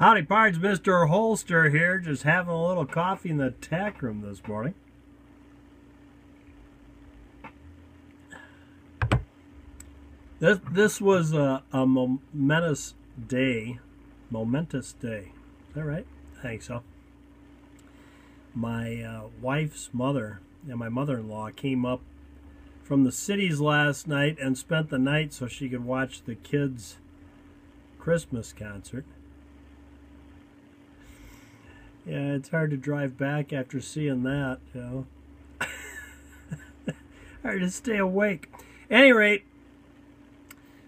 Howdy pards, Mr. Holster here, just having a little coffee in the tack room this morning. This was a momentous day. Is that right? I think so. My wife's mother and my mother-in-law came up from the cities last night and spent the night so she could watch the kids' Christmas concert. Yeah, it's hard to drive back after seeing that, you know. Hard to stay awake. At any rate,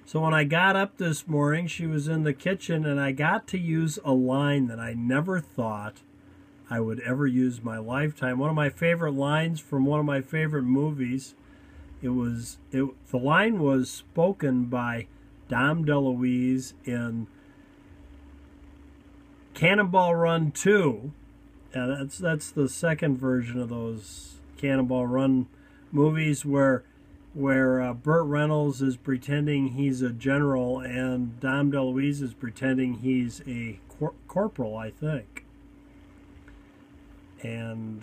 so when I got up this morning, she was in the kitchen, and I got to use a line that I never thought I would ever use in my lifetime. One of my favorite lines from one of my favorite movies. The line was spoken by Dom DeLuise in Cannonball Run 2. That's the second version of those Cannonball Run movies where Burt Reynolds is pretending he's a general and Dom DeLuise is pretending he's a corporal, I think. And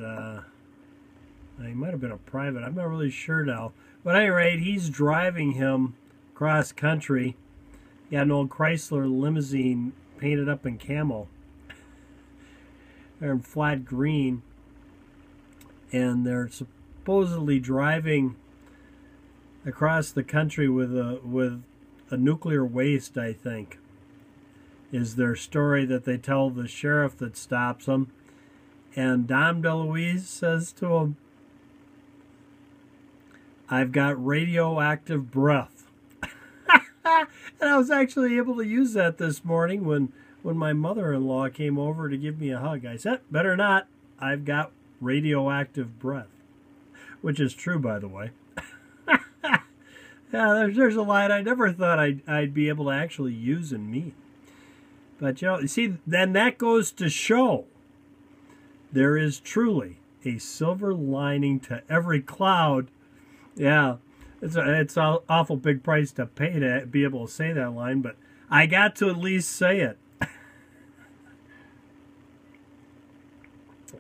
he might have been a private. I'm not really sure now. But at any rate, he's driving him cross country. Got an old Chrysler limousine painted up in camo. They're in flat green. And they're supposedly driving across the country with a nuclear waste, I think, is their story that they tell the sheriff that stops them. And Dom DeLuise says to him, "I've got radioactive breath." And I was actually able to use that this morning when my mother-in-law came over to give me a hug. I said, "Better not. I've got radioactive breath," which is true, by the way. Yeah, there's a line I never thought I'd be able to actually use and mean. But, you see, then that goes to show there is truly a silver lining to every cloud. Yeah, it's an awful big price to pay to be able to say that line, but I got to at least say it.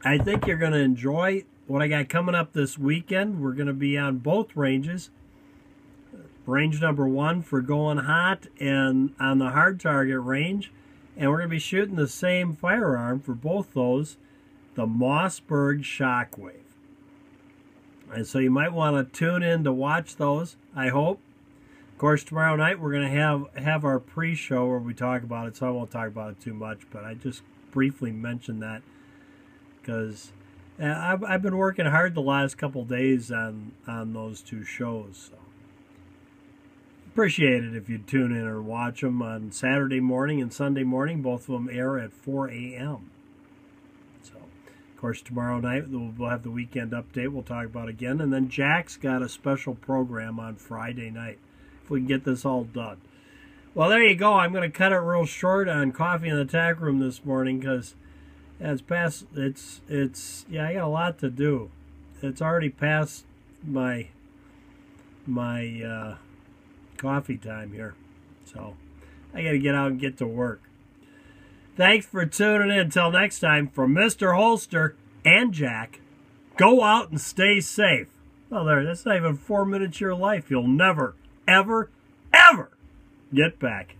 I think you're going to enjoy what I got coming up this weekend. We're going to be on both ranges. Range number 1 for going hot and on the hard target range. And we're going to be shooting the same firearm for both those, the Mossberg Shockwave. And so you might want to tune in to watch those, I hope. Of course, tomorrow night we're going to have our pre-show where we talk about it, so I won't talk about it too much, but I just briefly mentioned that because I've been working hard the last couple days on those two shows. So appreciate it if you tune in or watch them on Saturday morning and Sunday morning. Both of them air at 4 a.m. So, of course, tomorrow night we'll have the weekend update. We'll talk about it again. And then Jack's got a special program on Friday night, if we can get this all done. Well, there you go. I'm going to cut it real short on Coffee in the Tack Room this morning because it's past. Yeah, I got a lot to do. It's already past my coffee time here, so I got to get out and get to work. Thanks for tuning in. Until next time, from Mr. Holster and Jack, go out and stay safe. Well, that's not even 4 minutes of your life you'll never, ever, ever get back.